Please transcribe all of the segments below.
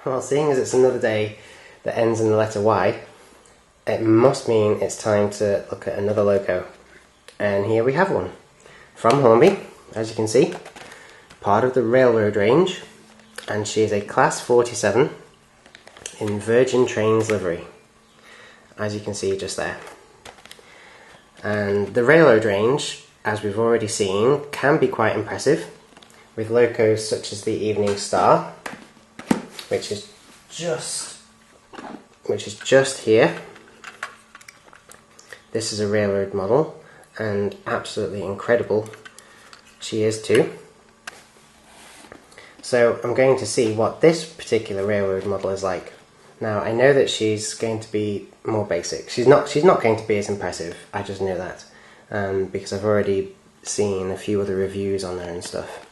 Well, seeing as it's another day that ends in the letter Y, it must mean it's time to look at another loco. And here we have one. From Hornby, as you can see, part of the railroad range, and she is a Class 47 in Virgin Trains livery, as you can see just there. And the railroad range, as we've already seen, can be quite impressive, with locos such as the Evening Star, which is just here. This is a railroad model, and absolutely incredible she is too. So I'm going to see what this particular railroad model is like. Now I know that she's going to be more basic. She's not going to be as impressive. I just know that because I've already seen a few other reviews on her and stuff.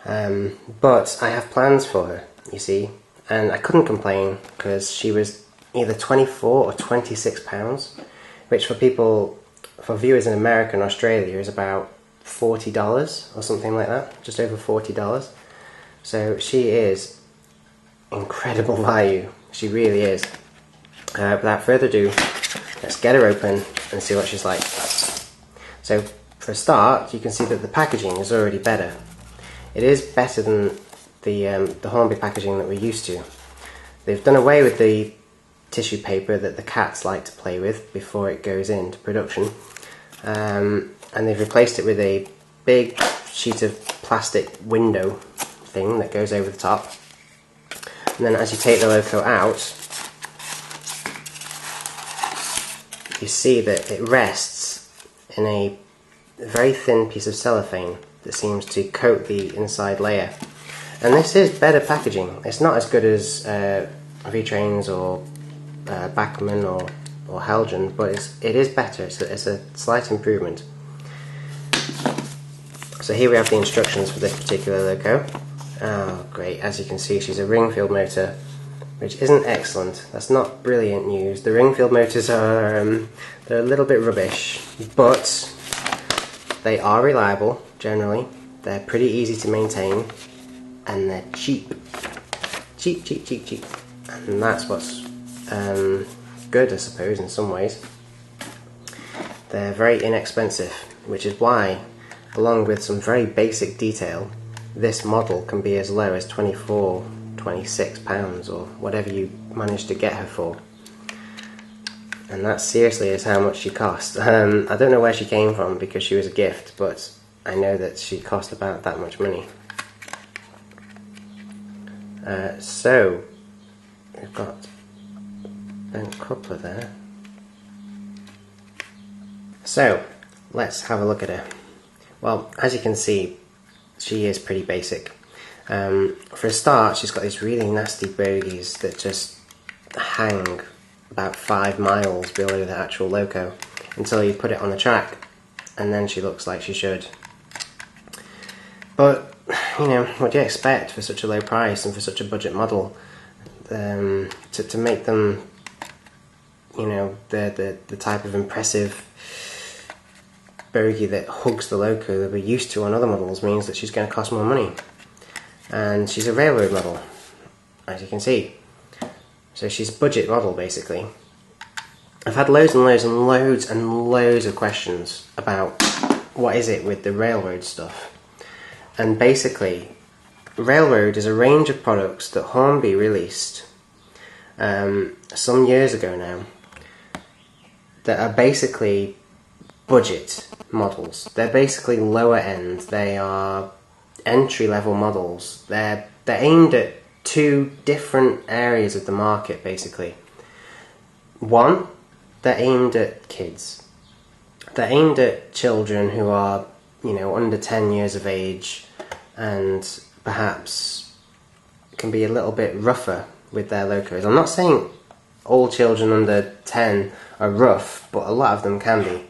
But I have plans for her, you see, and I couldn't complain because she was either 24 or 26 pounds, which for viewers in America and Australia is about $40 or something like that, just over $40. So she is incredible value, she really is. Without further ado, let's get her open and see what she's like. So for a start, you can see that the packaging is already better. It is better than the Hornby packaging that we're used to. They've done away with the tissue paper that the cats like to play with before it goes into production, and they've replaced it with a big sheet of plastic window thing that goes over the top. And then as you take the loco out, you see that it rests in a very thin piece of cellophane that seems to coat the inside layer. And this is better packaging. It's not as good as V-Trains or Bachmann or Helgen, but it is better. It's a slight improvement. So here we have the instructions for this particular loco. Oh great, as you can see she's a Ringfield motor, which isn't excellent. That's not brilliant news. The Ringfield motors are they're a little bit rubbish, but they are reliable generally. They're pretty easy to maintain, and they're cheap. Cheap. And that's what's good, I suppose, in some ways. They're very inexpensive, which is why, along with some very basic detail, this model can be as low as 24, 26 pounds or whatever you manage to get her for. And that seriously is how much she cost. I don't know where she came from because she was a gift, but I know that she cost about that much money. So we've got a coupler there. So let's have a look at her. Well, as you can see, she is pretty basic. For a start, she's got these really nasty bogies that just hang about 5 miles below the actual loco until you put it on the track, and then she looks like she should. But, you know, what do you expect for such a low price and for such a budget model? To make them, you know, the type of impressive bogie that hugs the loco that we're used to on other models means that she's going to cost more money. And she's a railroad model, as you can see. So she's a budget model, basically. I've had loads and loads and loads and loads of questions about what is it with the railroad stuff. And basically, railroad is a range of products that Hornby released some years ago now that are basically budget models. They're basically lower end. They are entry-level models. They're aimed at two different areas of the market, basically. One, they're aimed at kids. They're aimed at children who are, you know, under 10 years of age and perhaps can be a little bit rougher with their locos. I'm not saying all children under 10 are rough, but a lot of them can be.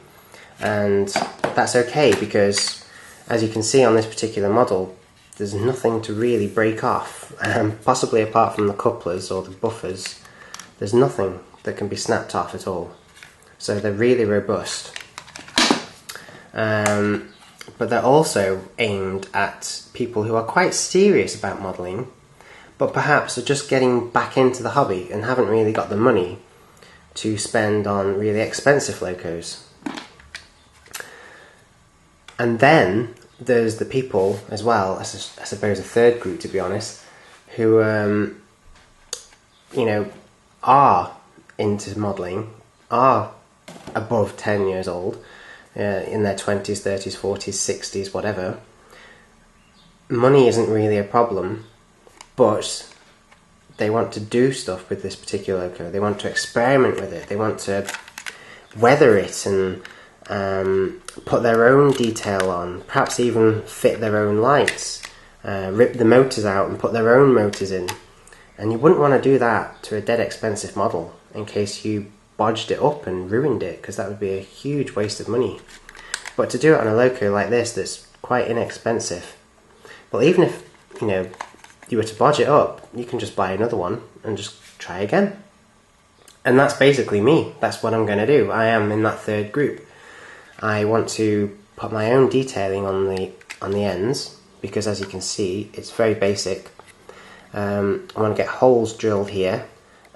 And that's okay because, as you can see on this particular model, there's nothing to really break off. Possibly apart from the couplers or the buffers, there's nothing that can be snapped off at all. So they're really robust. But they're also aimed at people who are quite serious about modelling, but perhaps are just getting back into the hobby and haven't really got the money to spend on really expensive locos. And then there's the people as well, I suppose a third group to be honest, who you know, are into modelling, are above 10 years old, in their 20s, 30s, 40s, 60s, whatever. Money isn't really a problem, but they want to do stuff with this particular loco. They want to experiment with it. They want to weather it and put their own detail on, perhaps even fit their own lights, rip the motors out and put their own motors in. And you wouldn't want to do that to a dead expensive model in case you bodged it up and ruined it, because that would be a huge waste of money. But to do it on a loco like this that's quite inexpensive, well, even if you know you were to bodge it up, you can just buy another one and just try again. And that's basically me. That's what I'm going to do. I am in that third group. I want to put my own detailing on the ends, because as you can see it's very basic. I want to get holes drilled here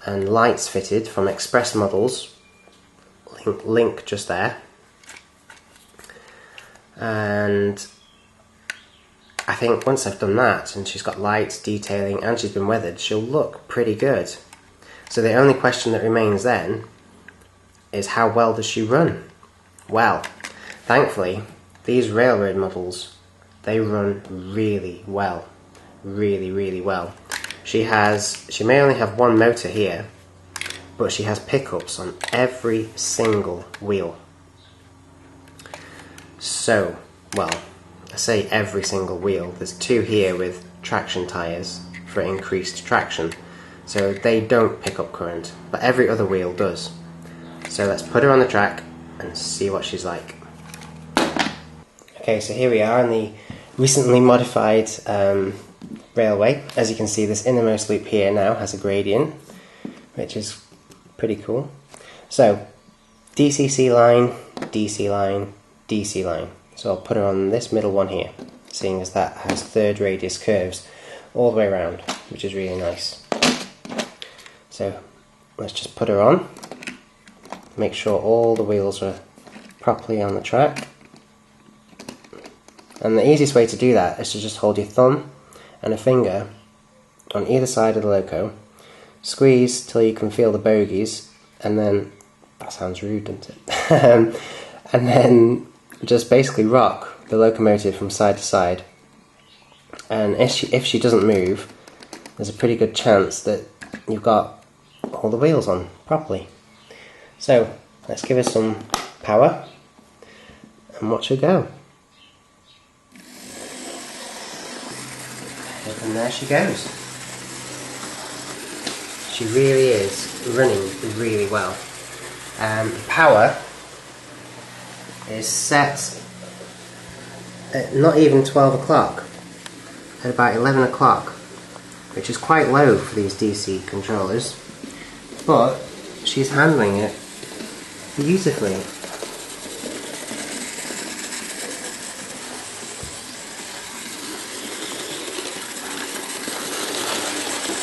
and lights fitted from express models, link just there, and I think once I've done that and she's got lights, detailing and she's been weathered, she'll look pretty good. So the only question that remains then is, how well does she run? Well, thankfully these railroad models, they run really well, really well. She may only have one motor here, but she has pickups on every single wheel. So, well, I say every single wheel. There's two here with traction tyres for increased traction, so they don't pick up current, but every other wheel does. So let's put her on the track and see what she's like. Okay, so here we are in the recently modified railway. As you can see, this innermost loop here now has a gradient, which is pretty cool. So, DCC line, DC line, DC line. So I'll put her on this middle one here, seeing as that has third radius curves all the way around, which is really nice. So let's just put her on, make sure all the wheels are properly on the track. And the easiest way to do that is to just hold your thumb and a finger on either side of the loco, squeeze till you can feel the bogies, and then, that sounds rude, doesn't it? And then just basically rock the locomotive from side to side. And if she doesn't move, there's a pretty good chance that you've got all the wheels on properly. So let's give her some power and watch her go. And there she goes. She really is running really well. Power is set at not even 12 o'clock, at about 11 o'clock, which is quite low for these DC controllers, but she's handling it beautifully.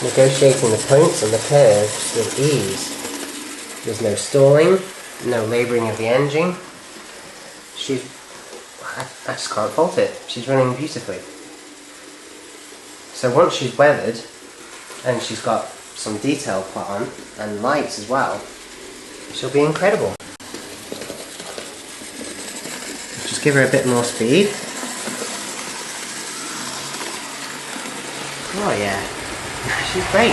Negotiating the points and the curves with ease. There's no stalling, no labouring of the engine. I just can't fault it. She's running beautifully. So once she's weathered and she's got some detail put on and lights as well, she'll be incredible. Just give her a bit more speed. Oh yeah. She's great.